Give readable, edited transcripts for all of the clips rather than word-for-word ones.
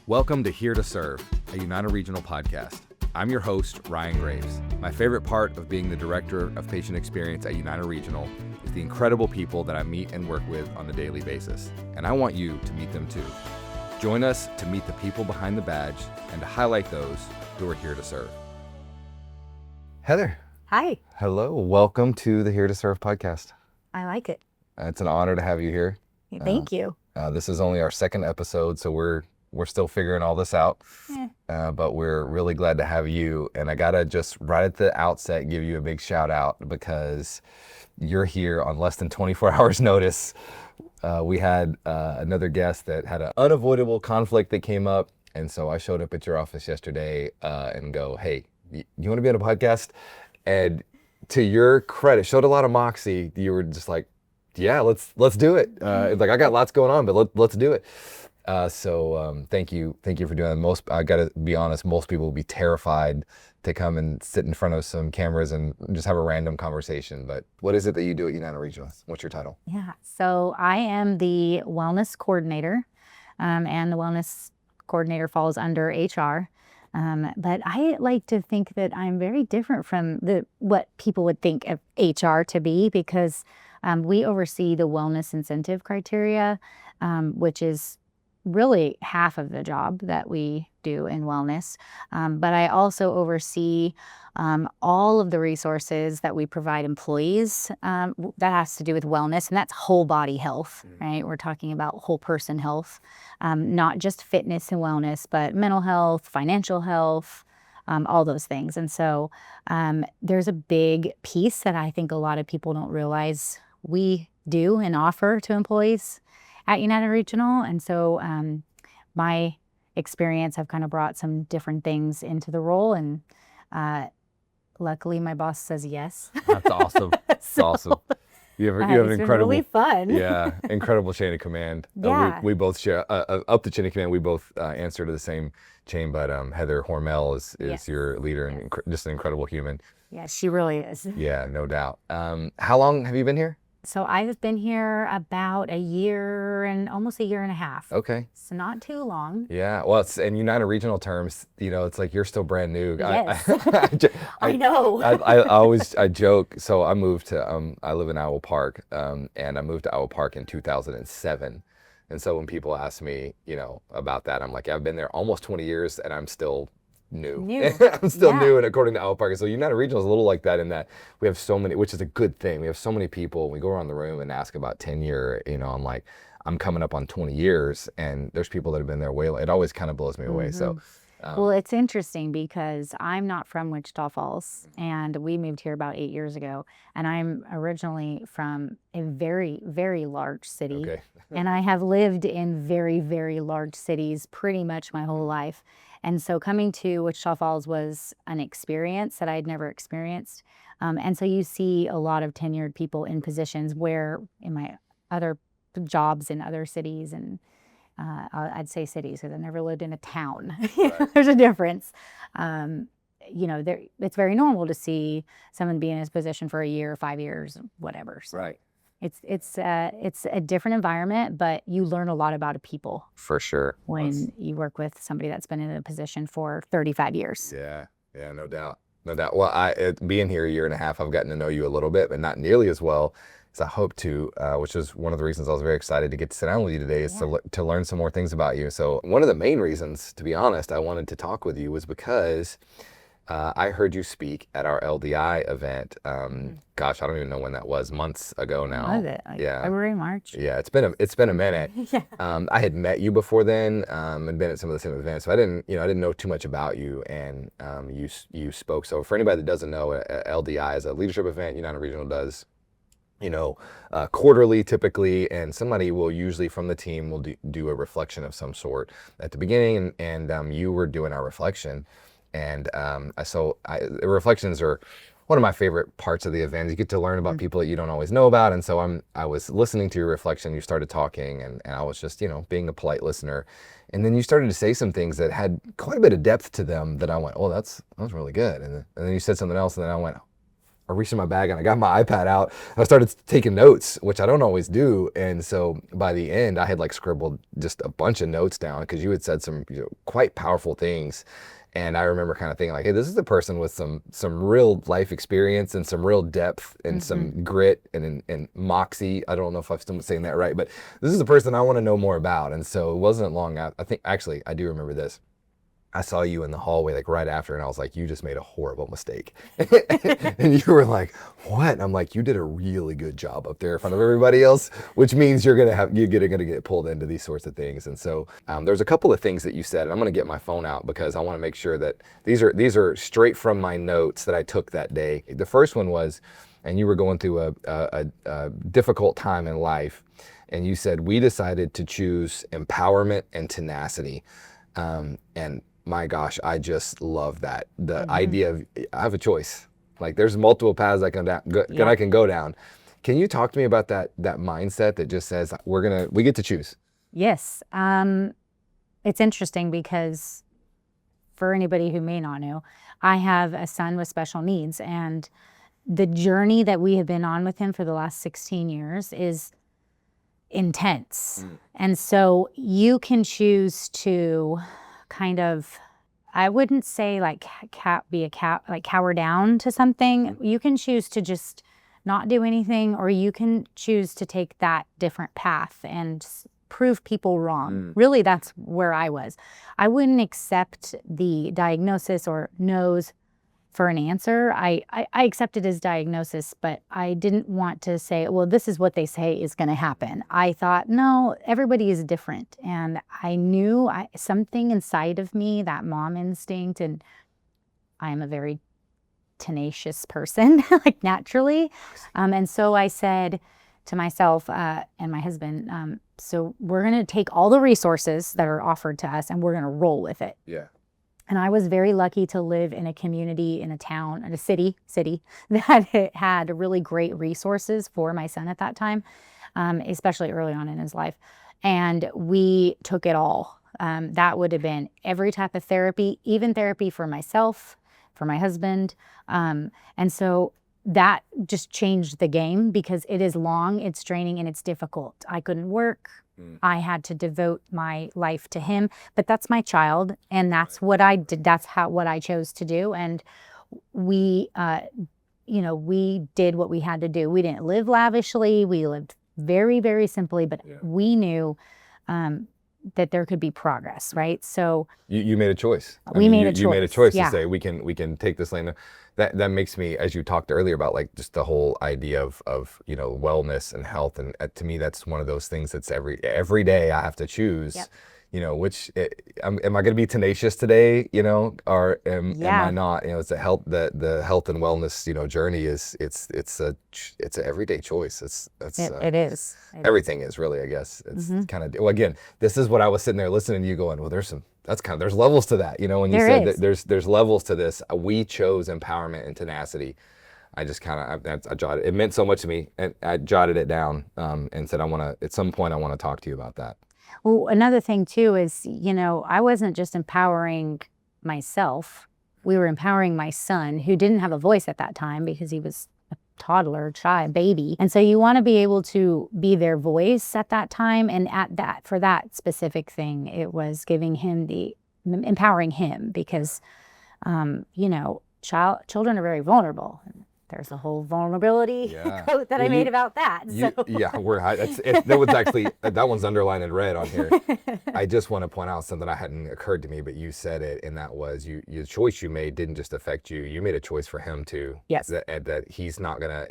Welcome to Here to Serve, a United Regional podcast. I'm your host, Ryan Graves. My favorite part of being the Director of Patient Experience at United Regional is the incredible people that I meet and work with on a daily basis, and I want you to meet them too. Join us to meet the people behind the badge and to highlight those who are here to serve. Heather. Hi. Hello. Welcome to the Here to Serve podcast. I like it. It's an honor to have you here. Thank you. This is only our second episode, so we're still figuring all this out, but we're really glad to have you. And I gotta just right at the outset give you a big shout out because you're here on less than 24 hours notice. We had another guest that had an unavoidable conflict that came up, and so I showed up at your office yesterday and go, hey, you want to be on a podcast? And to your credit, showed a lot of moxie. You were just like, yeah, let's do it. Like I got lots going on, but let's do it. So thank you for doing that. I gotta be honest, most people would be terrified to come and sit in front of some cameras and just have a random conversation. But what is it that you do at United Regional? What's your title? Yeah, so I am the wellness coordinator, and the wellness coordinator falls under HR. But I like to think that I'm very different from what people would think of HR to be, because we oversee the wellness incentive criteria, which is really half of the job that we do in wellness. But I also oversee all of the resources that we provide employees that has to do with wellness, and that's whole body health, right? We're talking about whole person health, not just fitness and wellness, but mental health, financial health, all those things. And so there's a big piece that I think a lot of people don't realize we do and offer to employees at United Regional. And so my experience, I've kind of brought some different things into the role, and luckily my boss says yes. That's awesome. That's awesome. You have an incredible, been really fun. Yeah, incredible chain of command. Yeah. We both share up the chain of command. We both answer to the same chain, but Heather Hormel is Yes. your leader and just an incredible human. Yeah, she really is. Yeah, no doubt. How long have you been here? So I've been here about a year and almost a year and a half. Okay. So not too long. Yeah, well, it's in United Regional terms, it's like you're still brand new. Yes. I know. I joke. So I moved to I live in Owl Park, and I moved to Owl Park in 2007. And so when people ask me, about that, I'm like, I've been there almost 20 years, and I'm still new. I'm still new, and according to Owl Park. So United Regional is a little like that in that we have so many, which is a good thing. We have so many people. We go around the room and ask about tenure. I'm like, I'm coming up on 20 years, and there's people that have been there way. It always kind of blows me away. So. Well, it's interesting because I'm not from Wichita Falls, and we moved here about 8 years ago, and I'm originally from a very, very large city. Okay. And I have lived in very, very large cities pretty much my whole life. And so coming to Wichita Falls was an experience that I'd never experienced. And so you see a lot of tenured people in positions where in my other jobs in other cities, and I'd say cities because I've never lived in a town. Right. There's a difference. It's very normal to see someone be in his position for a year, 5 years, whatever. So Right. it's a different environment, but you learn a lot about a people For sure. when you work with somebody that's been in a position for 35 years. Yeah, no doubt. Well, being here a year and a half, I've gotten to know you a little bit, but not nearly as well as I hope to, which is one of the reasons I was very excited to get to sit down with you today, is to learn some more things about you. So one of the main reasons, to be honest, I wanted to talk with you was because I heard you speak at our LDI event. Gosh, I don't even know when that was. Months ago now. Was it? Yeah. February, March? Yeah, it's been a minute. Yeah. I had met you before then, and been at some of the same events, so I didn't know too much about you. And you spoke. So for anybody that doesn't know, LDI is a leadership event United Regional does. Quarterly typically, and somebody will usually from the team will do a reflection of some sort at the beginning, and you were doing our reflection. And reflections are one of my favorite parts of the event. You get to learn about people that you don't always know about. And so I was listening to your reflection. You started talking, and I was just, being a polite listener. And then you started to say some things that had quite a bit of depth to them that I went, oh, that was really good. And then you said something else, and then I went, I reached in my bag and I got my iPad out and I started taking notes, which I don't always do. And so by the end, I had like scribbled just a bunch of notes down because you had said some, quite powerful things. And I remember kind of thinking like, hey, this is the person with some real life experience and some real depth and some grit and moxie. I don't know if I'm still saying that right, but this is the person I want to know more about. And so it wasn't long. I think actually I do remember this. I saw you in the hallway like right after, and I was like, you just made a horrible mistake. And you were like, what? And I'm like, you did a really good job up there in front of everybody else, which means you're gonna get pulled into these sorts of things. And so there's a couple of things that you said, and I'm gonna get my phone out because I want to make sure that these are straight from my notes that I took that day. The first one was, and you were going through a difficult time in life, and you said we decided to choose empowerment and tenacity, and my gosh, I just love that. The idea of I have a choice. Like there's multiple paths I can go down. Can you talk to me about that mindset that just says we get to choose? Yes. It's interesting because for anybody who may not know, I have a son with special needs, and the journey that we have been on with him for the last 16 years is intense. And so you can choose to kind of, I wouldn't say like cower down to something. You can choose to just not do anything, or you can choose to take that different path and prove people wrong. Really, that's where I was. I wouldn't accept the diagnosis or no's for an answer. I accepted his diagnosis, but I didn't want to say, well, this is what they say is going to happen. I thought, no, everybody is different. And I knew something inside of me, that mom instinct, and I'm a very tenacious person, like naturally. And so I said to myself and my husband, so we're going to take all the resources that are offered to us and we're going to roll with it. Yeah. And I was very lucky to live in a community, in a town, in a city that had really great resources for my son at that time, especially early on in his life. And we took it all. That would have been every type of therapy, even therapy for myself, for my husband. And so that just changed the game because it is long, it's draining, and it's difficult. I couldn't work. I had to devote my life to him, but that's my child, and that's what I did. That's what I chose to do. And we, we did what we had to do. We didn't live lavishly. We lived very, very simply, but we knew that there could be progress, right? So you made a choice. We made a choice. You made a choice to say we can take this lane. That makes me, as you talked earlier about like just the whole idea of wellness and health, and to me that's one of those things that's every day I have to choose. Which am I going to be tenacious today? Or am I not? It's the health and wellness journey is it's an everyday choice. It is. Everything is really, I guess. It's kind of, well, again, this is what I was sitting there listening to you going, well, there's levels to that, when you said that there's levels to this. We chose empowerment and tenacity. I just kind of, I jotted, it meant so much to me, and I jotted it down and said, at some point, I want to talk to you about that. Well, another thing too is, I wasn't just empowering myself. We were empowering my son, who didn't have a voice at that time because he was a toddler, baby. And so you want to be able to be their voice at that time. And for that specific thing, it was empowering him because, children are very vulnerable. There's a whole vulnerability quote that I made about that. That one's underlined in red on here. I just want to point out something that hadn't occurred to me, but you said it, and that was the choice you made didn't just affect you. You made a choice for him too. Yes. That he's not gonna.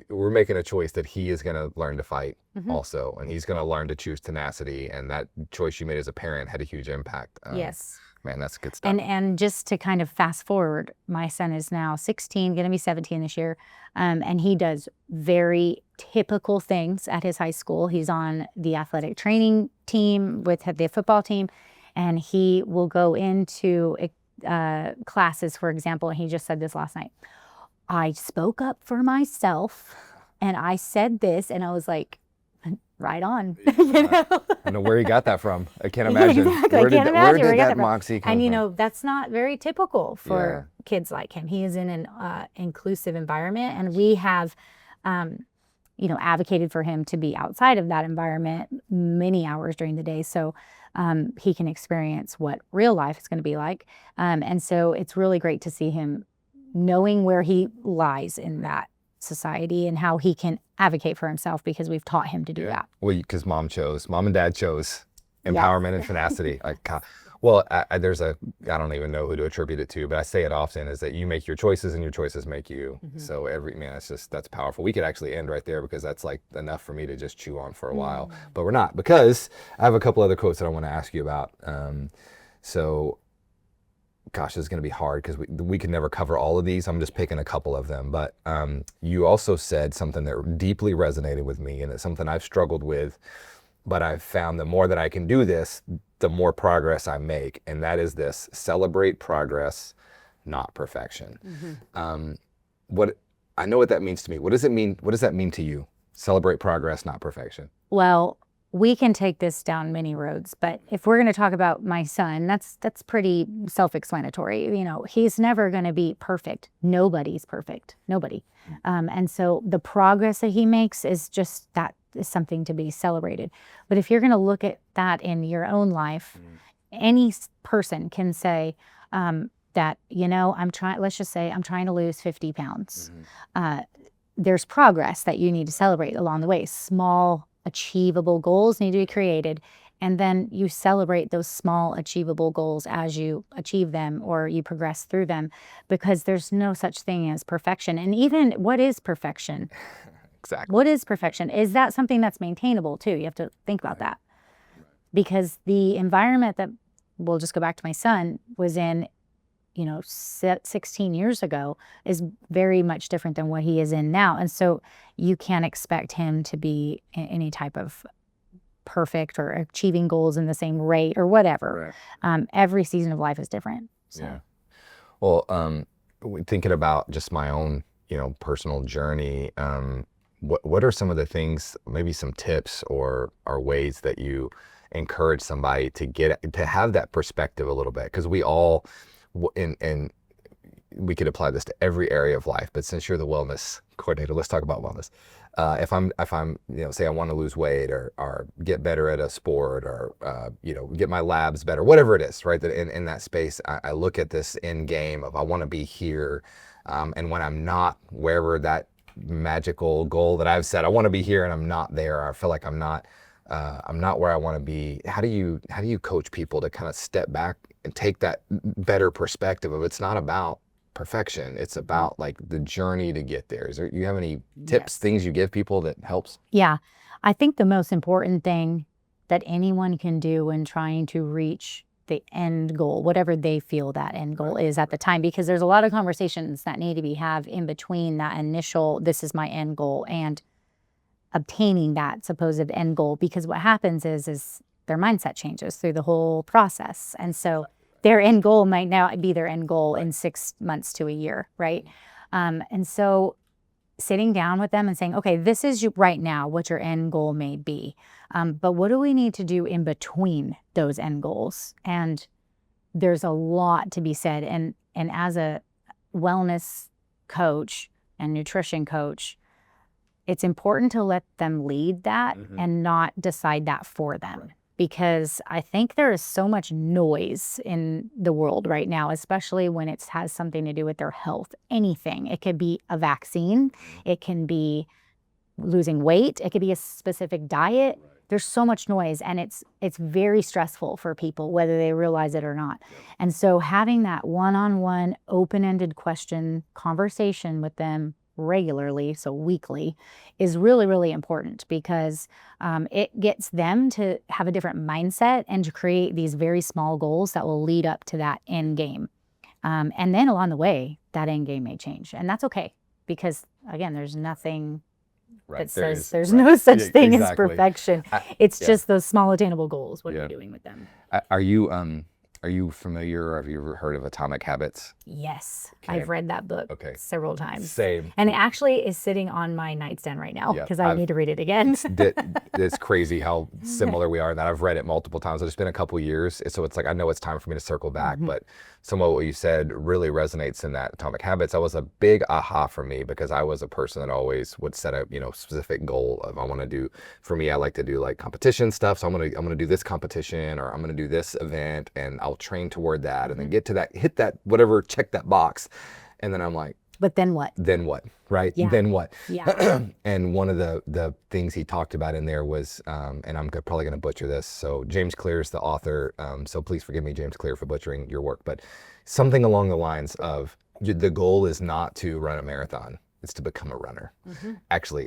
We're making a choice that he is gonna learn to fight also, and he's gonna learn to choose tenacity. And that choice you made as a parent had a huge impact. Yes. Man, that's good stuff. And just to kind of fast forward, my son is now 16, going to be 17 this year, and he does very typical things at his high school. He's on the athletic training team with the football team, and he will go into classes, for example, and he just said this last night. I spoke up for myself, and I said this, and I was like, right on. I don't know where he got that from. I can't imagine. Exactly. Where I did, can't where imagine where did he got that that from. moxie come And from? that's not very typical for kids like him. He is in an inclusive environment, and we have advocated for him to be outside of that environment many hours during the day, so he can experience what real life is going to be like. And so it's really great to see him knowing where he lies in that society and how he can advocate for himself, because we've taught him to do that. Well, because mom and dad chose empowerment and tenacity. Well, there's I don't even know who to attribute it to, but I say it often, is that you make your choices and your choices make you. So that's powerful. We could actually end right there, because that's like enough for me to just chew on for a while, but we're not, because I have a couple other quotes that I want to ask you about. So gosh, this is going to be hard, because we can never cover all of these. I'm just picking a couple of them. But you also said something that deeply resonated with me, and it's something I've struggled with, but I've found the more that I can do this, the more progress I make. And that is this: celebrate progress, not perfection. What I know what that means to me. What does it mean? What does that mean to you? Celebrate progress, not perfection. Well, we can take this down many roads, but if we're going to talk about my son, that's pretty self-explanatory. He's never going to be perfect. Nobody's perfect. Nobody. And so the progress that he makes is just that is something to be celebrated. But if you're going to look at that in your own life, any person can say that, let's just say I'm trying to lose 50 pounds. There's progress that you need to celebrate along the way. Small achievable goals need to be created, and then you celebrate those small achievable goals as you achieve them or you progress through them, because there's no such thing as perfection. And even what is perfection? Exactly. What is perfection? Is that something that's maintainable too? You have to think about that, because the environment that, we'll just go back to my son, was in 16 years ago is very much different than what he is in now. And so you can't expect him to be any type of perfect or achieving goals in the same rate or whatever. Every season of life is different. So. Yeah. Well, thinking about just my own, personal journey, what are some of the things, maybe some tips or ways that you encourage somebody to have that perspective a little bit? Because we all, and we could apply this to every area of life, but since you're the wellness coordinator, let's talk about wellness. If I'm, say I want to lose weight or get better at a sport, or, get my labs better, whatever it is, right? That in that space, I look at this end game of, I want to be here. And when I'm not wherever that magical goal that I've set, I want to be here, and I'm not there. I feel like I'm not where I want to be. How do you coach people to kind of step back and take that better perspective of, it's not about perfection, it's about like the journey to get there? You have any tips, things you give people that helps? Yeah, I think the most important thing that anyone can do when trying to reach the end goal, whatever they feel that end goal is at the time, because there's a lot of conversations that need to be had in between that initial, this is my end goal, and obtaining that supposed end goal. Because what happens is their mindset changes through the whole process. And so their end goal might now be their end goal in 6 months to a year, right? And so sitting down with them and saying, okay, this is right now what your end goal may be. But what do we need to do in between those end goals? And there's a lot to be said. And as a wellness coach and nutrition coach, it's important to let them lead that and not decide that for them. Because I think there is so much noise in the world right now, especially when it has something to do with their health. Anything. It could be a vaccine. It can be losing weight. It could be a specific diet. There's so much noise, and it's very stressful for people, whether they realize it or not. And so having that one-on-one, open-ended conversation with them regularly, so weekly, is really, really important, because it gets them to have a different mindset and to create these very small goals that will lead up to that end game. And then along the way, that end game may change, and that's okay, because again, there's nothing that says there's no such thing as perfection. It's just those small attainable goals. What are you doing with them? Are you Are you familiar, or have you ever heard of Atomic Habits? Yes, Okay. I've read that book Okay. several times. Same. And it actually is sitting on my nightstand right now Yeah, because I need to read it again. It's crazy how similar we are in that. I've read it multiple times. It's been a couple years, so it's like I know it's time for me to circle back. But some of what you said really resonates in that Atomic Habits. That was a big aha for me because I was a person that always would set a specific goal of I want to do. For me, I like to do like competition stuff. So I'm gonna do this competition, or I'm gonna do this event, and I'll train toward that, and then get to that, hit that, whatever, check that box, and then I'm like, but then what? Then what, right? Yeah. Then what? Yeah. And one of the things he talked about in there was, and I'm probably going to butcher this. So James Clear is the author. So please forgive me, James Clear, for butchering your work. But something along the lines of the goal is not to run a marathon. It's to become a runner. Actually,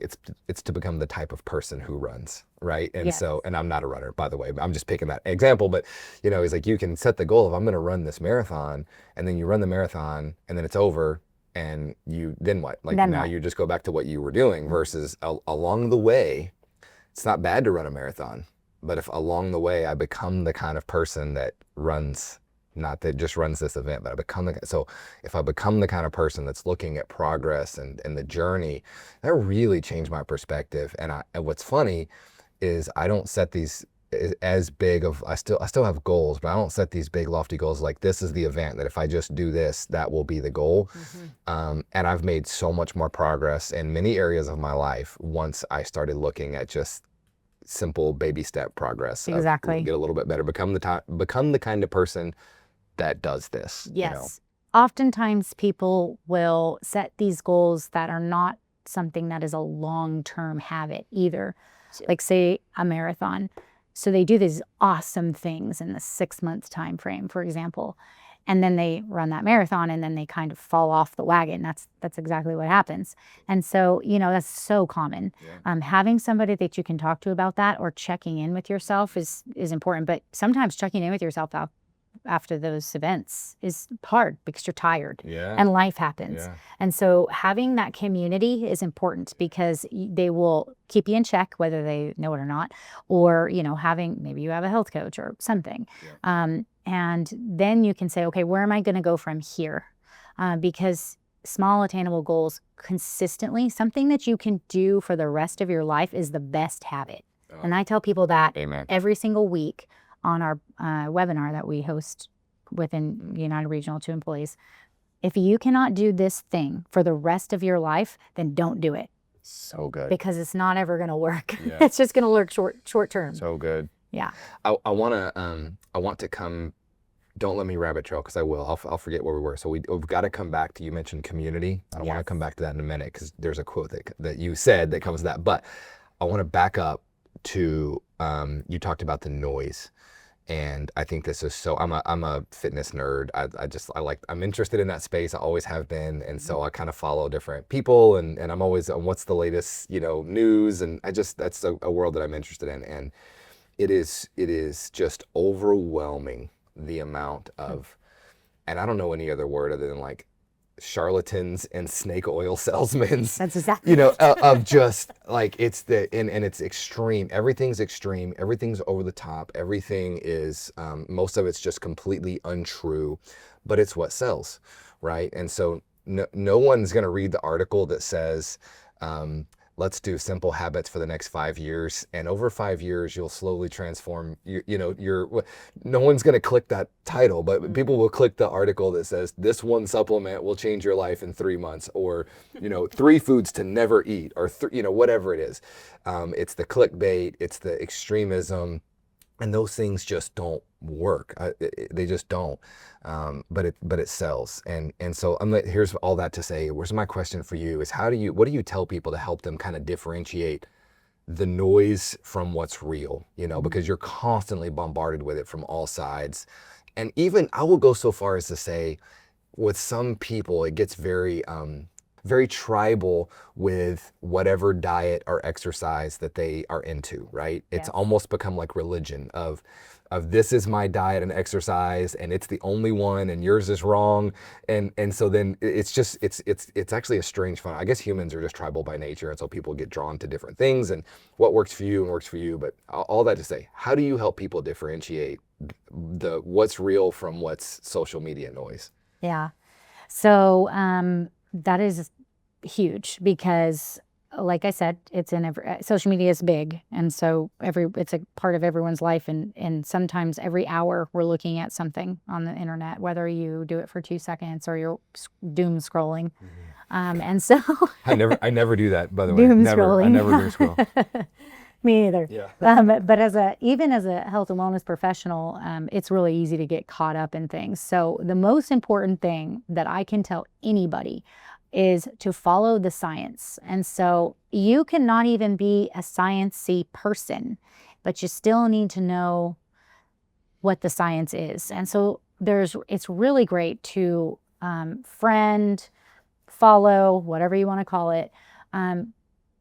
it's to become the type of person who runs, right? And so, and I'm not a runner, by the way. I'm just picking that example. But he's like, you can set the goal of I'm going to run this marathon, and then you run the marathon, and then it's over. And then what? Like then now what? You just go back to what you were doing versus along the way, it's not bad to run a marathon. But if along the way I become the kind of person that runs, not that just runs this event, but if I become the kind of person that's looking at progress and the journey, that really changed my perspective. And what's funny is I don't set these as big of, I still have goals, but I don't set these big lofty goals like this is the event that if I just do this, that will be the goal. And I've made so much more progress in many areas of my life once I started looking at just simple baby step progress. Exactly. Get a little bit better, become the kind of person that does this. Yes. Oftentimes people will set these goals that are not something that is a long-term habit either. Like say a marathon. So they do these awesome things in the 6-month time frame, for example, and then they run that marathon and then they kind of fall off the wagon. That's exactly what happens. And so, that's so common. Having somebody that you can talk to about that or checking in with yourself is important. But sometimes checking in with yourself after those events is hard because you're tired and life happens. And so having that community is important because they will keep you in check, whether they know it or not, or, maybe you have a health coach or something. And then you can say, okay, where am I going to go from here? Because small attainable goals consistently, something that you can do for the rest of your life is the best habit. And I tell people that every single week on our webinar that we host within United Regional to employees. If you cannot do this thing for the rest of your life, then don't do it. So good. Because it's not ever going to work. It's just going to work short term. So good. Yeah. I want to come. Don't let me rabbit trail because I will. I'll forget where we were. So we've got to come back to, you mentioned community. I want to come back to that in a minute because there's a quote that you said that covers that. But I want to back up to you talked about the noise. And I think this is so, I'm a fitness nerd. I'm interested in that space. I always have been. And so I kind of follow different people and I'm always on what's the latest, news. And that's a world that I'm interested in. And it is just overwhelming the amount of, and I don't know any other word other than like charlatans and snake oil salesmen. That's exactly of just like it's extreme. Everything's extreme. Everything's over the top. Everything is most of it's just completely untrue, but it's what sells, right? And so no one's going to read the article that says let's do simple habits for the next 5 years, and over 5 years you'll slowly transform. No one's going to click that title, but people will click the article that says this one supplement will change your life in 3 months, or 3 foods to never eat, or whatever it is. It's the clickbait, it's the extremism, and those things just don't work. They just don't. But it sells. And so here's all that to say, where's my question for you is what do you tell people to help them kind of differentiate the noise from what's real, because you're constantly bombarded with it from all sides. And even I will go so far as to say with some people, it gets very tribal with whatever diet or exercise that they are into, right? It's almost become like religion of this is my diet and exercise and it's the only one and yours is wrong. And so then it's actually a strange fun. I guess humans are just tribal by nature. And so people get drawn to different things and what works for you and works for you. But all that to say, how do you help people differentiate the what's real from what's social media noise. Yeah. So that is huge because, like I said, it's in social media is big, and so it's a part of everyone's life, and sometimes every hour we're looking at something on the internet, whether you do it for 2 seconds or you're doom scrolling, and so I never do that, by the way. doom Never. scrolling. I never doom scroll. Me either. Yeah. But even as a health and wellness professional, it's really easy to get caught up in things. So the most important thing that I can tell anybody is to follow the science. And so you cannot even be a sciencey person, but you still need to know what the science is. And so it's really great to friend, follow, whatever you want to call it,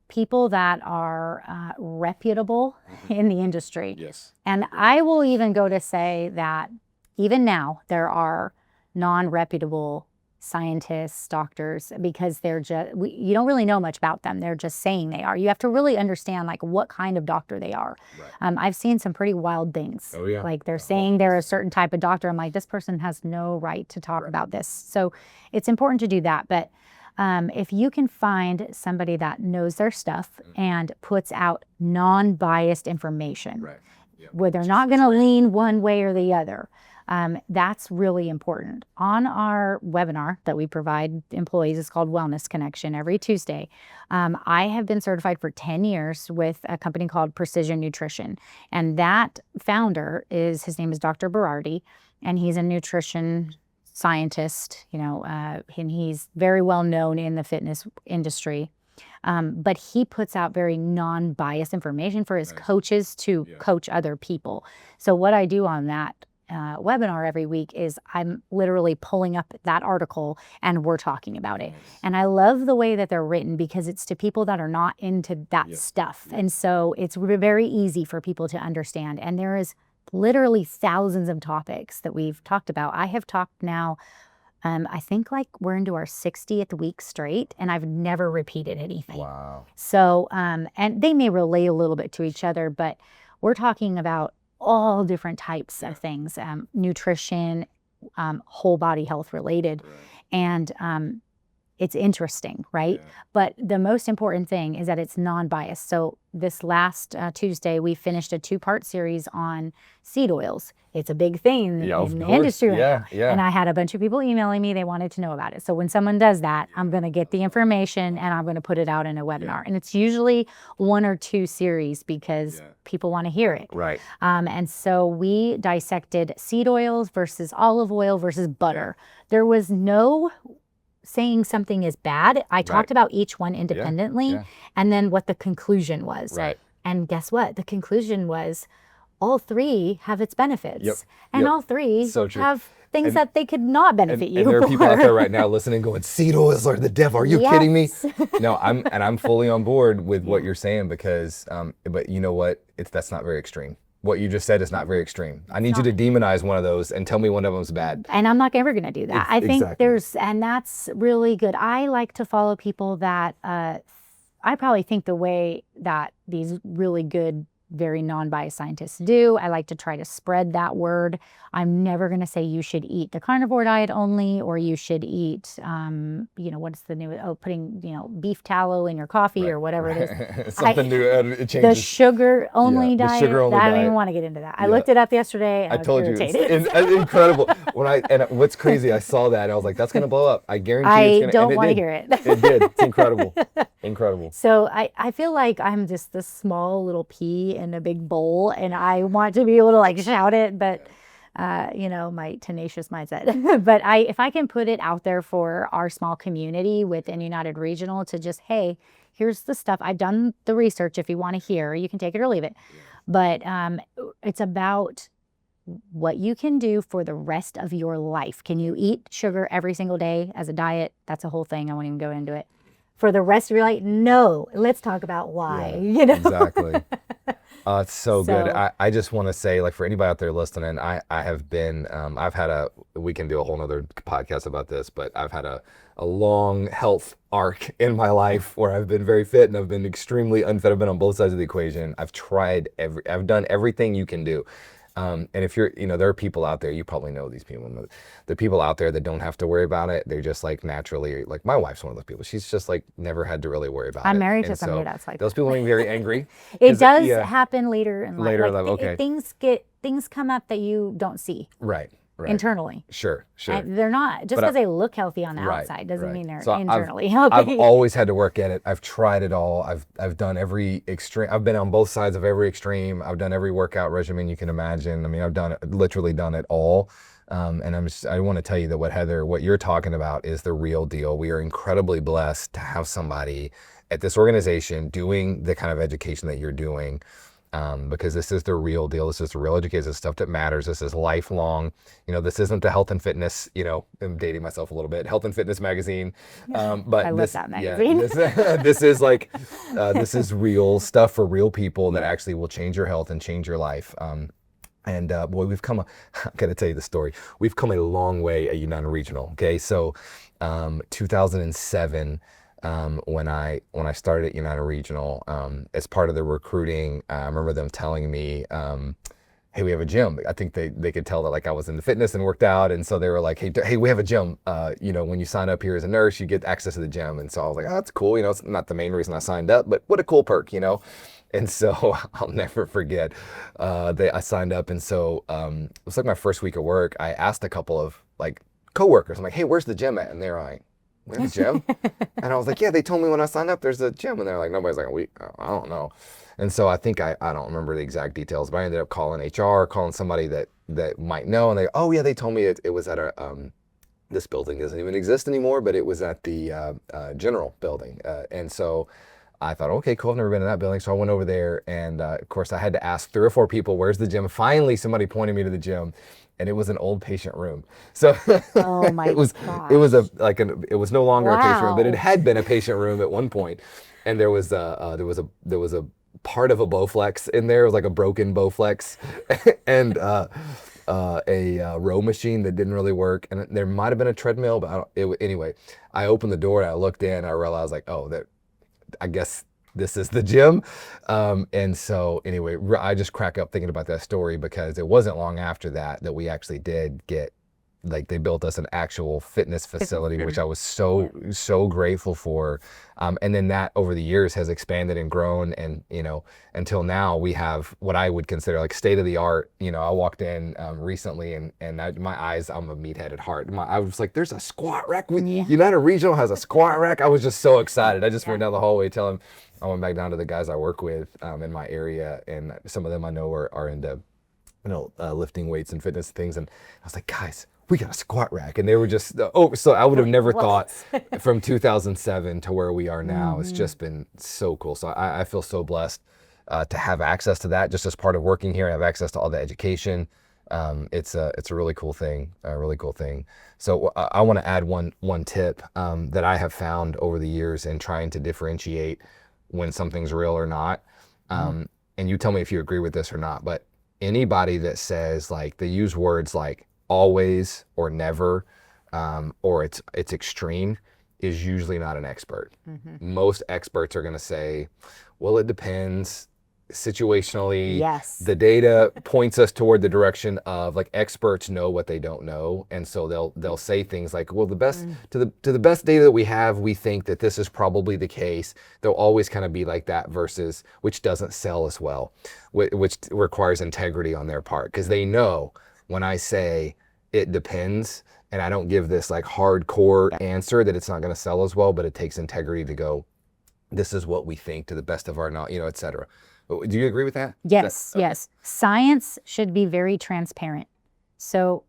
people that are reputable in the industry. Yes. And I will even go to say that even now there are non-reputable scientists, doctors, because you don't really know much about them. They're just saying they are. You have to really understand like what kind of doctor they are. Right. I've seen some pretty wild things. Oh, yeah. Like they're saying they're a certain type of doctor. I'm like, this person has no right to talk about this. So it's important to do that. But if you can find somebody that knows their stuff and puts out non-biased information, Right. Yep. where they're not going to lean one way or the other, that's really important. On our webinar that we provide employees, it's called Wellness Connection every Tuesday. I have been certified for 10 years with a company called Precision Nutrition. And that founder his name is Dr. Berardi, and he's a nutrition scientist, and he's very well known in the fitness industry. But he puts out very non-biased information for his coaches to coach other people. So what I do on that webinar every week is I'm literally pulling up that article and we're talking about it. And I love the way that they're written because it's to people that are not into that stuff. And so it's very easy for people to understand. And there is literally thousands of topics that we've talked about. I have talked now, I think like we're into our 60th week straight, and I've never repeated anything. Wow. So, and they may relate a little bit to each other, but we're talking about all different types of things, nutrition, whole body health related. And it's interesting, right? But the most important thing is that it's non-biased. So this last Tuesday, we finished a 2-part series on seed oils. It's a big thing in the industry right now. And I had a bunch of people emailing me. They wanted to know about it. So when someone does that, I'm going to get the information and I'm going to put it out in a webinar. And it's usually 1 or 2 series because people want to hear it. Right. And so we dissected seed oils versus olive oil versus butter. There was no saying something is bad. I talked about each one independently and then what the conclusion was. Right. And guess what? The conclusion was all 3 have its benefits. And all 3 have things that they could not benefit you. And there are people out there right now listening going, seed oils are the devil. Are you kidding me? No, I'm fully on board with what you're saying because, but you know what? That's not very extreme. What you just said is not very extreme. I need you to demonize one of those and tell me one of them's bad. And I'm not ever going to do that. I think and that's really good. I like to follow people that, I probably think the way that these really good, very non-biased scientists do. I like to try to spread that word. I'm never going to say you should eat the carnivore diet only, or you should eat, what's the new, putting, beef tallow in your coffee or whatever it is. Something new, it changes. The sugar only diet. The sugar only diet. I don't even want to get into that. I looked it up yesterday. I was told irritated. you, it's incredible. What's crazy, I saw that. I was like, that's going to blow up. I guarantee it's going to. I don't want to hear it. It did. It's incredible. Incredible. So I feel like I'm just this small little pea in a big bowl, and I want to be able to shout it, but my tenacious mindset. But if I can put it out there for our small community within United Regional to just, hey, here's the stuff. I've done the research. If you want to hear, you can take it or leave it. But it's about what you can do for the rest of your life. Can you eat sugar every single day as a diet? That's a whole thing. I won't even go into it. For the rest of your life, no. Let's talk about why. Exactly. It's so good. I just want to say, for anybody out there listening, I have been, we can do a whole nother podcast about this, but I've had a long health arc in my life where I've been very fit and I've been extremely unfit. I've been on both sides of the equation. I've done everything you can do. And if you're, there are people out there, you probably know these people. The people out there that don't have to worry about it. They're just like naturally, like my wife's one of those people. She's just like never had to really worry about it. I'm married to And somebody so that's like those that. people make me very angry. It does Yeah, happen later in life. later in Like life, okay. things come up that you don't see Right. internally. Sure. And they're not just because they look healthy on the outside doesn't mean they're internally healthy. I've always had to work at it. I've tried it all. I've done every extreme. I've been on both sides of every extreme. I've done every workout regimen you can imagine. I mean, literally done it all. And I want to tell you that what you're talking about is the real deal. We are incredibly blessed to have somebody at this organization doing the kind of education that you're doing. Because this is the real deal. This is the real education. This is stuff that matters. This is lifelong. This isn't the health and fitness, I'm dating myself a little bit, health and fitness magazine. But I love that magazine. This is this is real stuff for real people that actually will change your health and change your life. Boy, I gotta tell you the story. We've come a long way at United Regional. Okay. So, 2007, when I started at United Regional, as part of the recruiting, I remember them telling me, hey, we have a gym. I think they could tell that like I was into fitness and worked out. And so they were like, hey, we have a gym. When you sign up here as a nurse, you get access to the gym. And so I was like, oh, that's cool. It's not the main reason I signed up, but what a cool perk, And so I'll never forget, I signed up. And so, it was like my first week of work. I asked a couple of like coworkers, I'm like, hey, where's the gym at? And they're like, we have a gym? And I was like, yeah, they told me when I signed up, there's a gym. And they're like, nobody's like, I don't know. And so I think I don't remember the exact details, but I ended up calling HR, calling somebody that might know. And oh yeah, they told me it was at this building doesn't even exist anymore, but it was at the general building. And so I thought, okay, cool. I've never been in that building. So I went over there and of course I had to ask 3 or 4 people, where's the gym? Finally, somebody pointed me to the gym. And it was an old patient room. So oh my it was no longer a patient room, but it had been a patient room at one point. And there was a part of a Bowflex in there. It was like a broken Bowflex and a row machine that didn't really work. And there might have been a treadmill, but anyway, I opened the door and I looked in and I realized like, oh, I guess this is the gym. And so anyway, I just crack up thinking about that story because it wasn't long after that we actually did get, like they built us an actual fitness facility, which I was so grateful for. And then that over the years has expanded and grown. And, until now we have what I would consider like state of the art. I walked in recently and my eyes, I'm a meathead at heart. I was like, there's a squat rack. United Regional has a squat rack. I was just so excited. I just went down the hallway telling I went back down to the guys I work with in my area, and some of them I know are into, lifting weights and fitness things. And I was like, guys, we got a squat rack. And they were just, so I would have never thought from 2007 to where we are now. Mm-hmm. It's just been so cool. So I feel so blessed to have access to that just as part of working here. I have access to all the education. It's a really cool thing, So I want to add one tip that I have found over the years in trying to differentiate when something's real or not. And you tell me if you agree with this or not, but anybody that says like, they use words like always or never, or it's extreme, is usually not an expert. Mm-hmm. Most experts are going to say, well, it depends. Situationally, yes, the data points us toward the direction of like experts know what they don't know, and so they'll say things like, well, the best to the best data that we have, we think that this is probably the case. They'll always kind of be like that, versus which doesn't sell as well, which requires integrity on their part, because they know when I say it depends and I don't give this like hardcore answer that it's not going to sell as well, but it takes integrity to go, this is what we think to the best of our knowledge, et cetera. Do you agree with that? Yes, yes. Science should be very transparent. So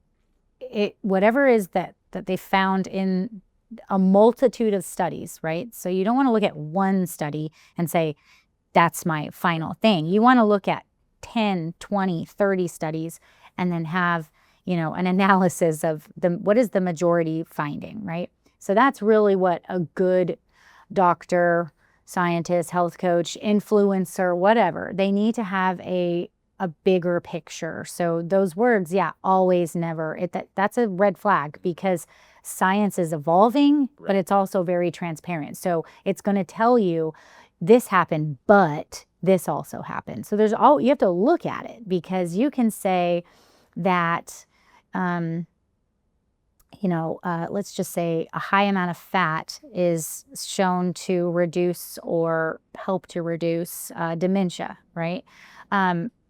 whatever is that they found in a multitude of studies, right? So you don't want to look at one study and say, that's my final thing. You want to look at 10, 20, 30 studies and then have, an analysis of what is the majority finding, right? So that's really what a good doctor, scientist, health coach, influencer, whatever, they need to have a bigger picture. So those words, always, never, that's a red flag, because science is evolving, but it's also very transparent. So it's going to tell you this happened, but this also happened. So you have to look at it, because you can say that, let's just say a high amount of fat is shown to reduce or help to reduce dementia, right?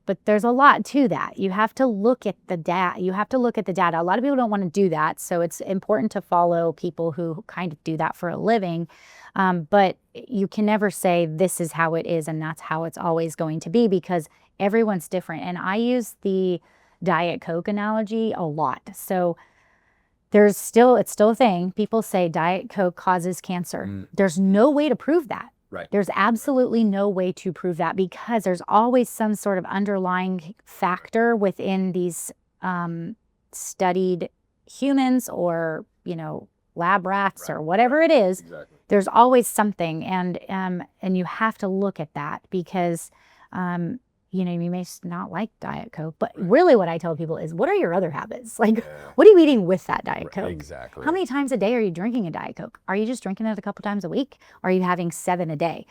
But there's a lot to that. You have to look at the data. A lot of people don't want to do that. So it's important to follow people who kind of do that for a living. But you can never say this is how it is and that's how it's always going to be, because everyone's different. And I use the Diet Coke analogy a lot. So it's still a thing. People say Diet Coke causes cancer. There's no way to prove that. Right. There's absolutely no way to prove that, because there's always some sort of underlying factor within these studied humans, or, lab rats, or whatever it is. Exactly. There's always something. And you have to look at that, because, you may not like Diet Coke, but really what I tell people is, what are your other habits? Like, what are you eating with that Diet Coke? Exactly. How many times a day are you drinking a Diet Coke? Are you just drinking it a couple times a week? Are you having 7 a day?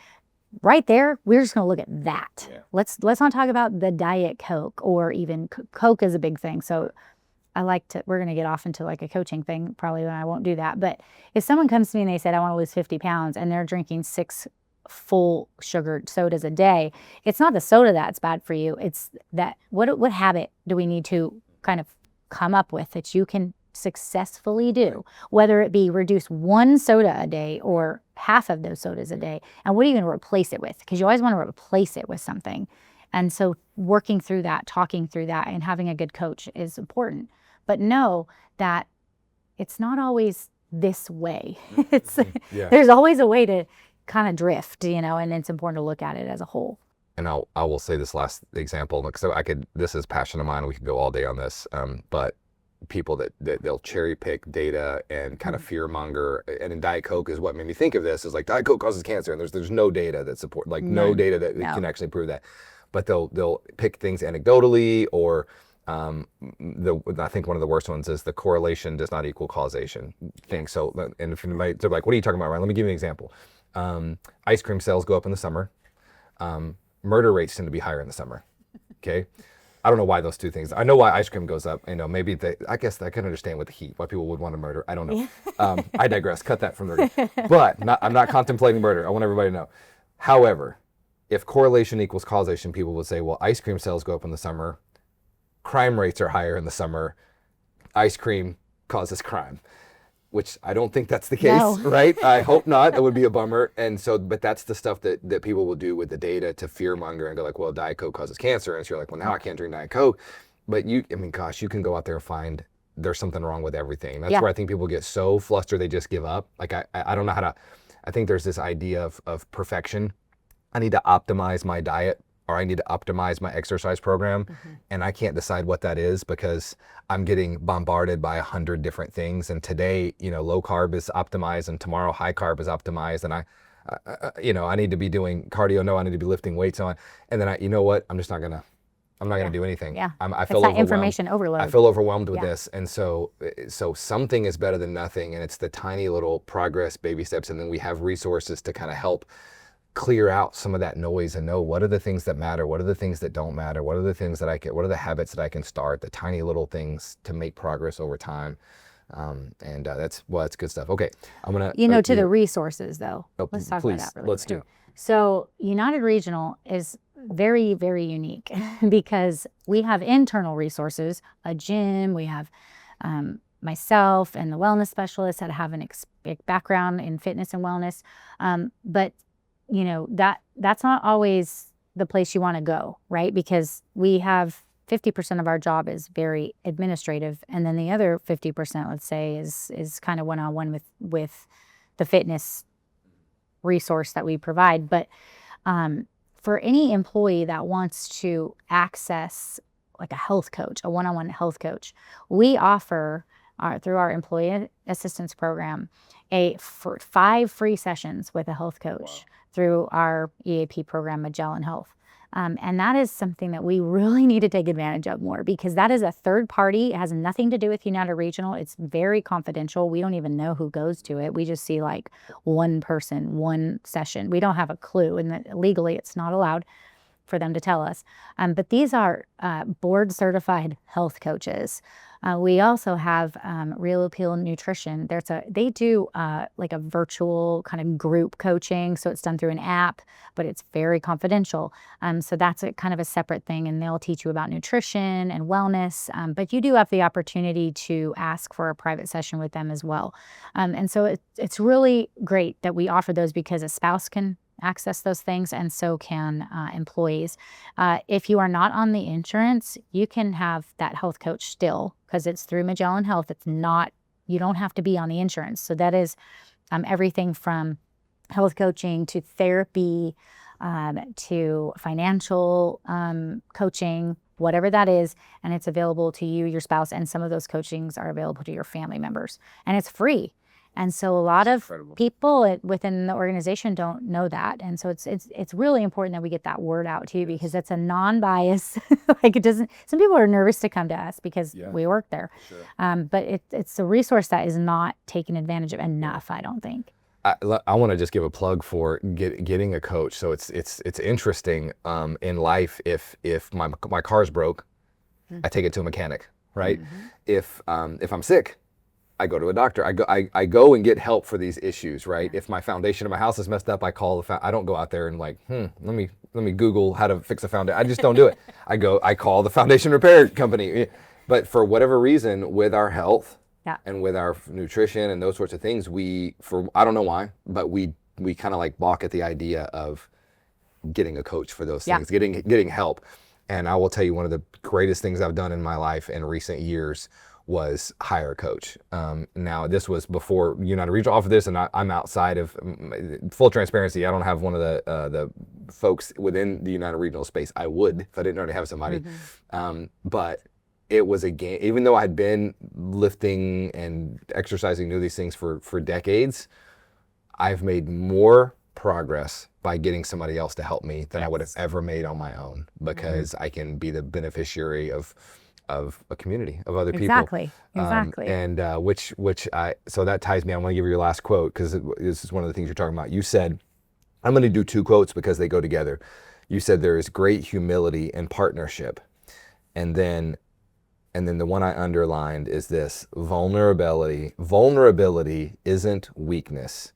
Right there, we're just going to look at that. Yeah. Let's not talk about the Diet Coke, or even Coke is a big thing. So we're going to get off into like a coaching thing probably, when I won't do that. But if someone comes to me and they said, I want to lose 50 pounds, and they're drinking 6 full sugared sodas a day, it's not the soda that's bad for you. It's that, what habit do we need to kind of come up with that you can successfully do, whether it be reduce 1 soda a day or half of those sodas a day, and what are you going to replace it with? Because you always want to replace it with something. And so working through that, talking through that, and having a good coach is important. But know that it's not always this way. There's always a way to kind of drift, and it's important to look at it as a whole. And I will say this last example, so this is passion of mine. We could go all day on this, but people that they'll cherry pick data and kind of fear monger, and in Diet Coke is what made me think of this, is like Diet Coke causes cancer, and there's no data that support, like no data that can actually prove that, but they'll pick things anecdotally, or I think one of the worst ones is the correlation does not equal causation thing. So, and if they're like, what are you talking about, Ryan? Let me give you an example. Ice cream sales go up in the summer. Murder rates tend to be higher in the summer. Okay. I don't know why those two things. I know why ice cream goes up. Maybe I guess I can understand with the heat why people would want to murder. I don't know. I digress. Cut that from the. But I'm not contemplating murder. I want everybody to know. However, if correlation equals causation, people would say, well, ice cream sales go up in the summer. Crime rates are higher in the summer. Ice cream causes crime, which I don't think that's the case, right? I hope not. That would be a bummer. And so, but that's the stuff that people will do with the data to fear monger and go like, well, Diet Coke causes cancer. And so you're like, well, now I can't drink Diet Coke. But you can go out there and find there's something wrong with everything. That's where I think people get so flustered they just give up. Like, I don't know how to, I think there's this idea of perfection. I need to optimize my diet, or I need to optimize my exercise program, and I can't decide what that is because I'm getting bombarded by 100 different things. And today, low carb is optimized, and tomorrow high carb is optimized, and I need to be doing cardio. No, I need to be lifting weights on. And then I'm not gonna do anything. Yeah, I feel that information overload. I feel overwhelmed with this, and so something is better than nothing, and it's the tiny little progress, baby steps, and then we have resources to kind of help clear out some of that noise and know what are the things that matter, what are the things that don't matter, what are the things that what are the habits that I can start, the tiny little things to make progress over time. That's good stuff. Okay, I'm gonna to the resources though. Let's talk about that really quick. Let's do. So United Regional is very, very unique because we have internal resources, a gym, we have myself and the wellness specialist that have an background in fitness and wellness, but that's not always the place you want to go, right? Because we have 50% of our job is very administrative, and then the other 50%, let's say, is kind of one-on-one with the fitness resource that we provide. But for any employee that wants to access like a health coach, a one-on-one health coach, we offer through our employee assistance program for 5 free sessions with a health coach through our EAP program, Magellan Health. And that is something that we really need to take advantage of more, because that is a third party. It has nothing to do with United Regional. It's very confidential. We don't even know who goes to it. We just see like one person, one session. We don't have a clue, and legally it's not allowed. for them to tell us. But these are board certified health coaches. We also have Real Appeal Nutrition. They do like a virtual kind of group coaching. So it's done through an app, but it's very confidential. So that's a kind of a separate thing, and they'll teach you about nutrition and wellness. But you do have the opportunity to ask for a private session with them as well. And so it's really great that we offer those, because a spouse can access those things, and so can employees. If you are not on the insurance, you can have that health coach still, because it's through Magellan Health. It's not, you don't have to be on the insurance. So that is everything from health coaching to therapy to financial coaching, whatever that is, and it's available to you, your spouse, and some of those coachings are available to your family members, and it's free. And so a lot of people within the organization don't know that. And so it's really important that we get that word out too, because it's a non-bias, like it doesn't, some people are nervous to come to us because we work there. Sure. But it's a resource that is not taken advantage of enough, I don't think. I want to just give a plug for getting a coach. So it's interesting in life. If my car's broke, I take it to a mechanic, right? If I'm sick, I go to a doctor. I go and get help for these issues, right? If my foundation of my house is messed up, I call I don't go out there and like, let me Google how to fix a foundation. I just don't do it. I call the foundation repair company. But for whatever reason, with our health and with our nutrition and those sorts of things, I don't know why, but we kind of like balk at the idea of getting a coach for those things, getting help. And I will tell you, one of the greatest things I've done in my life in recent years was hire a coach. Now, this was before United Regional offered this, and I'm outside of full transparency. I don't have one of the folks within the United Regional space. I would if I didn't already have somebody. But it was a game. Even though I'd been lifting and exercising, knew these things for decades, I've made more progress by getting somebody else to help me than I would have ever made on my own, because I can be the beneficiary of a community of other people. Exactly. And so that ties me. I want to give you your last quote, because this is one of the things you're talking about. You said, I'm going to do two quotes because they go together. You said there is great humility and partnership. And then the one I underlined is this: vulnerability. Vulnerability isn't weakness,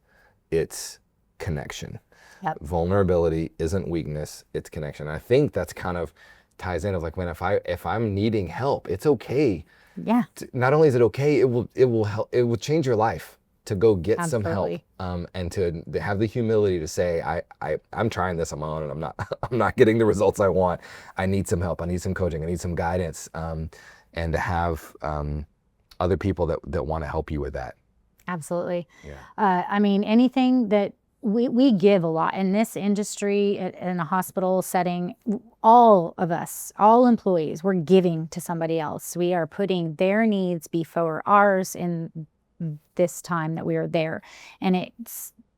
it's connection. Yep. Vulnerability isn't weakness, it's connection. I think that's kind of ties in of like, when if I'm needing help, it's okay. Yeah. Not only is it okay, it will help. It will change your life to go get some help, and to have the humility to say, I'm trying this alone, and I'm not getting the results I want. I need some help. I need some coaching. I need some guidance, and to have other people that want to help you with that. Absolutely. Yeah. I mean, anything that we give a lot in this industry, in a hospital setting. All of us, all employees, we're giving to somebody else. We are putting their needs before ours in this time that we are there. And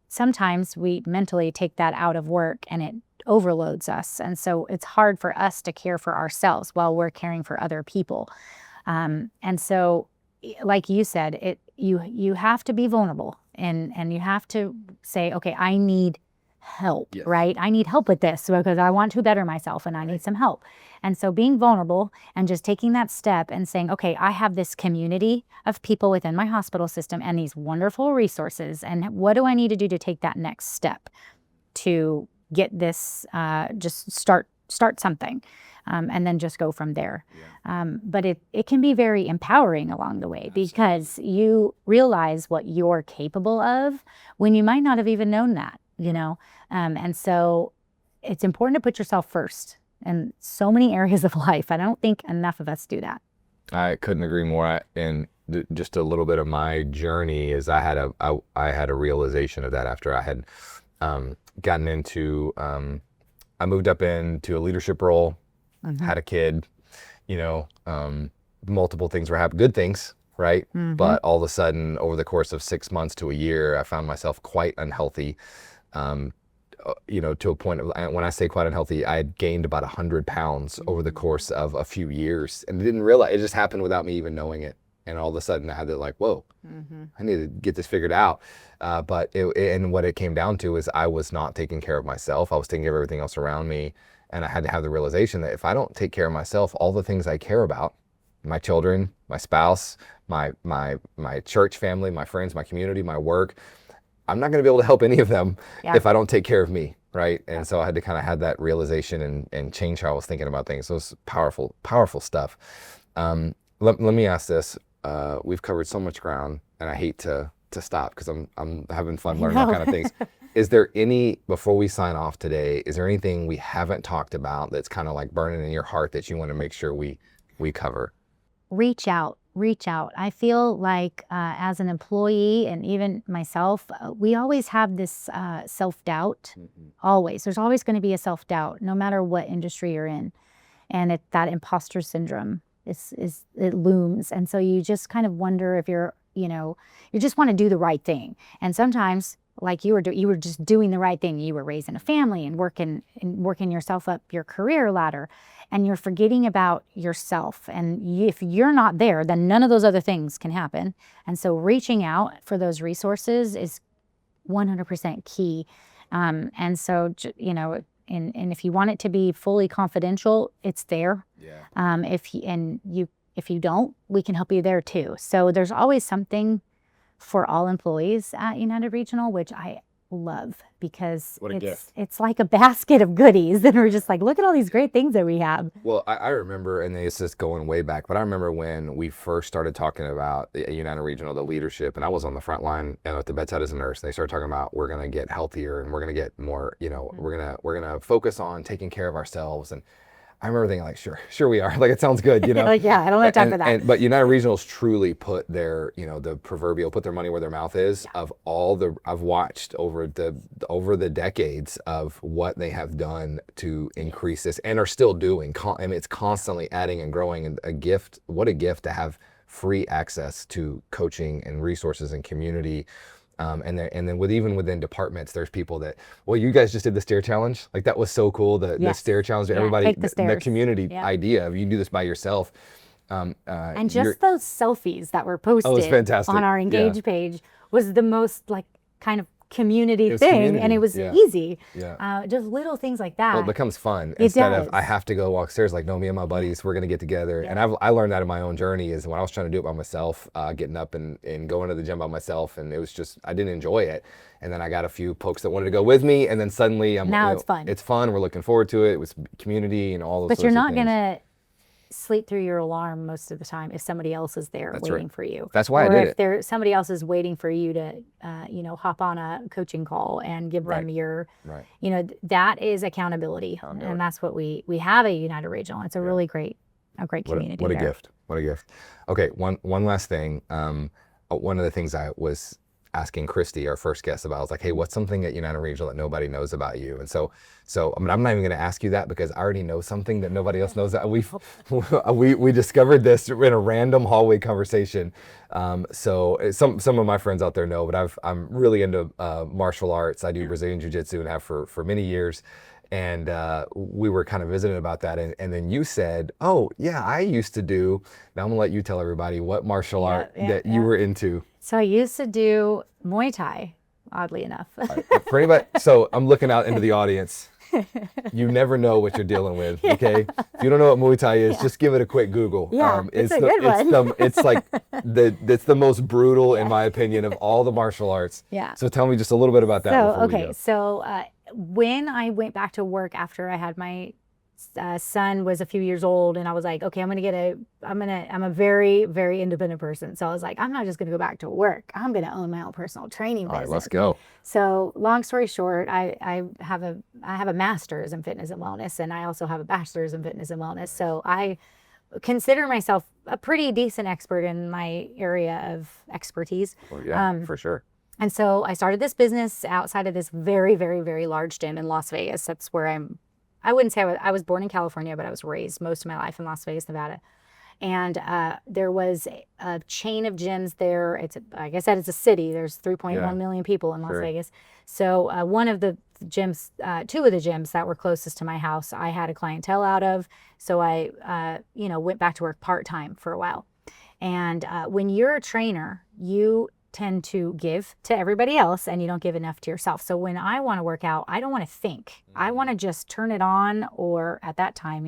sometimes we mentally take that out of work, and it overloads us. And so it's hard for us to care for ourselves while we're caring for other people. And so, like you said, you have to be vulnerable, and you have to say, okay, I need help, right? I need help with this because I want to better myself, and I need some help. And so being vulnerable and just taking that step and saying, okay, I have this community of people within my hospital system and these wonderful resources, and what do I need to do to take that next step to get this, just start something, and then just go from there. But it can be very empowering along the way, because you realize what you're capable of when you might not have even known that, and so it's important to put yourself first in so many areas of life. I don't think enough of us do that. I couldn't agree more. And just a little bit of my journey is I had a realization of that after I had gotten into, I moved up into a leadership role, had a kid, multiple things were happening, good things, right? But all of a sudden, over the course of 6 months to a year, I found myself quite unhealthy, to a point of, when I say quite unhealthy, I had gained about 100 pounds over the course of a few years, and didn't realize, it just happened without me even knowing it. And all of a sudden I had to whoa, I need to get this figured out. But what it came down to is I was not taking care of myself. I was taking care of everything else around me. And I had to have the realization that if I don't take care of myself, all the things I care about, my children, my spouse, my church family, my friends, my community, my work, I'm not going to be able to help any of them if I don't take care of me, right? And so I had to kind of have that realization and change how I was thinking about things. So it's powerful, powerful stuff. Let me ask this. We've covered so much ground, and I hate to stop because I'm having fun learning all kind of things. Is there any, before we sign off today, is there anything we haven't talked about that's kind of like burning in your heart that you want to make sure we cover? Reach out. I feel like as an employee and even myself, we always have this self-doubt. Always. There's always going to be a self-doubt, no matter what industry you're in. And that imposter syndrome it looms. And so you just kind of wonder if you just want to do the right thing. And sometimes, like you were just doing the right thing. You were raising a family and working yourself up your career ladder, and you're forgetting about yourself. And if you're not there, then none of those other things can happen. And so reaching out for those resources is 100% key. And so, and if you want it to be fully confidential, it's there. Yeah. If you don't, we can help you there too. So there's always something for all employees at United Regional, which I love, because it's like a basket of goodies that are just like, look at all these great things that we have. Well, I remember, and it's just going way back, but I remember when we first started talking about United Regional, the leadership, and I was on the front line at the bedside as a nurse. They started talking about, we're going to get healthier and we're going to get more, we're going to focus on taking care of ourselves. And I remember thinking like, sure we are. Like, it sounds good, Like, yeah, I don't have time for that. But United Regionals truly put their, the proverbial, put their money where their mouth is. Yeah. Of all I've watched over the decades of what they have done to increase this, and are still doing. I mean, it's constantly adding and growing, and what a gift to have free access to coaching and resources and community. And then even within departments, there's people that, well, you guys just did the stair challenge. Like, that was so cool. The stair challenge, everybody, the community idea of, you can do this by yourself. And just those selfies that were posted on our Engage page was the most like kind of community thing, and it was easy. Just little things like that. Well, it becomes fun instead of I have to go walk stairs. Like, no, me and my buddies, we're gonna get together. And I learned that in my own journey, is when I was trying to do it by myself, getting up and going to the gym by myself, and it was just, I didn't enjoy it. And then I got a few folks that wanted to go with me, and then suddenly it's fun. It's fun. We're looking forward to it. It was community and all those. But you're not gonna sleep through your alarm most of the time if somebody else is there waiting for you. That's why I did it. Or if somebody else is waiting for you to, hop on a coaching call and give them your, that is accountability. And that's what we have at United Regional. It's a really great community. What a gift. What a gift. Okay, one last thing. One of the things I was asking Christy, our first guest, about, I was like, hey, what's something at United Regional that nobody knows about you? And so I mean, I'm not even going to ask you that, because I already know something that nobody else knows. We discovered this in a random hallway conversation. So some of my friends out there know, but I'm really into martial arts. I do Brazilian Jiu-Jitsu and have for many years. And we were kind of visiting about that, and then you said, oh yeah, I used to do, now I'm gonna let you tell everybody what martial art that you were into. So I used to do Muay Thai, oddly enough. Right. For anybody, so I'm looking out into the audience. You never know what you're dealing with, okay? If you don't know what Muay Thai is, just give it a quick Google. It's a good one. It's like it's the most brutal, in my opinion, of all the martial arts. Yeah. So tell me just a little bit about that. So when I went back to work after I had my son was a few years old, and I was like, okay, I'm a very, very independent person. So I was like, I'm not just going to go back to work. I'm going to own my own personal training business. All right, let's go. So long story short, I have a master's in fitness and wellness, and I also have a bachelor's in fitness and wellness. So I consider myself a pretty decent expert in my area of expertise. Well, yeah, for sure. And so I started this business outside of this very, very, very large gym in Las Vegas. That's where I wouldn't say I was born in California, but I was raised most of my life in Las Vegas, Nevada. And there was a chain of gyms there. Like I said, it's a city. There's 3.1 million people in Las Vegas. So one of the gyms, two of the gyms that were closest to my house, I had a clientele out of. So I, went back to work part-time for a while. And when you're a trainer, you tend to give to everybody else and you don't give enough to yourself. So when I want to work out, I don't want to think. I want to just turn it on, or at that time,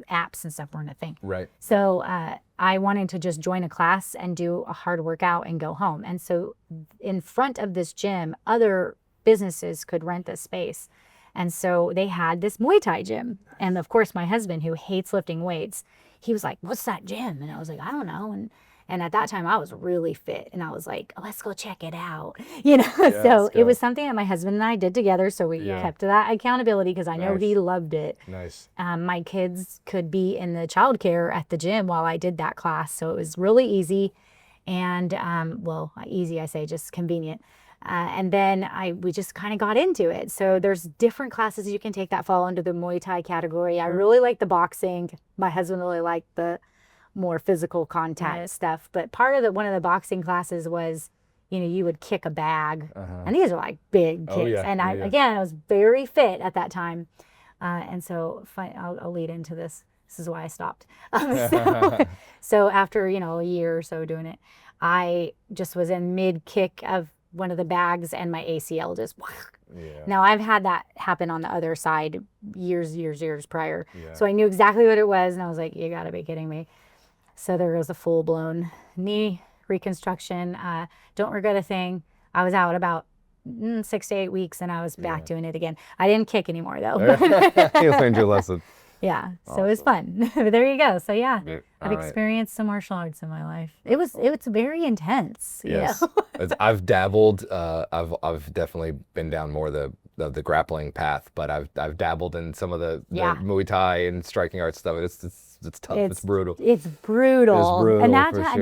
apps and stuff weren't a thing. Right. So I wanted to just join a class and do a hard workout and go home. And so in front of this gym, other businesses could rent this space. And so they had this Muay Thai gym. And of course, my husband, who hates lifting weights, he was like, "What's that gym?" And I was like, "I don't know." And at that time I was really fit, and I was like, "Let's go check it out." So it was something that my husband and I did together. So we kept that accountability because I know he loved it. Nice. My kids could be in the childcare at the gym while I did that class. So it was really easy. And easy, I say, just convenient. And then we just kind of got into it. So there's different classes you can take that fall under the Muay Thai category. I really like the boxing. My husband really liked the more physical contact stuff. But one of the boxing classes was, you would kick a bag. And these are like big kicks. And I was very fit at that time. And so I'll lead into this. This is why I stopped. So after, a year or so doing it, I just was in mid kick of one of the bags and my ACL just Now I've had that happen on the other side years prior. So I knew exactly what it was, and I was like, you gotta be kidding me. So there was a full-blown knee reconstruction. Don't regret a thing. I was out about 6 to 8 weeks, and I was back doing it again. I didn't kick anymore though. You learned your lesson. Yeah, so it was fun. There you go. So I've experienced some martial arts in my life. It was very intense. Yes, I've dabbled. I've definitely been down more the grappling path, but I've dabbled in some of the Muay Thai and striking arts stuff. It's tough. It's brutal. It's brutal. And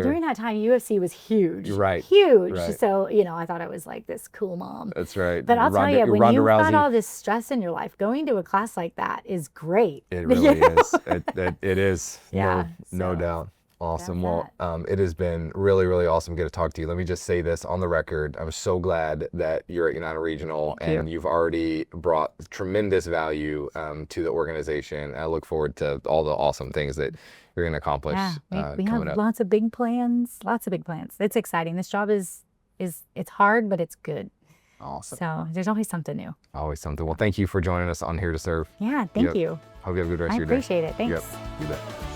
during that time, UFC was huge. Right. Huge. Right. So, I thought I was like this cool mom. That's right. But I'll tell you, when Ronda you've got Rousey. all this stress in your life, going to a class like that is great. It really is. It is. Yeah. No doubt. Awesome. Well, it has been really, really awesome to get to talk to you. Let me just say this on the record. I'm so glad that you're at United Regional and you've already brought tremendous value to the organization. I look forward to all the awesome things that you're going to accomplish. Yeah, we have lots of big plans. It's exciting. This job it's hard, but it's good. Awesome. So there's always something new. Always something. Well, thank you for joining us on Here to Serve. Yeah, thank you. Hope you have a good rest of your day. I appreciate it. Thanks. Yep, you bet.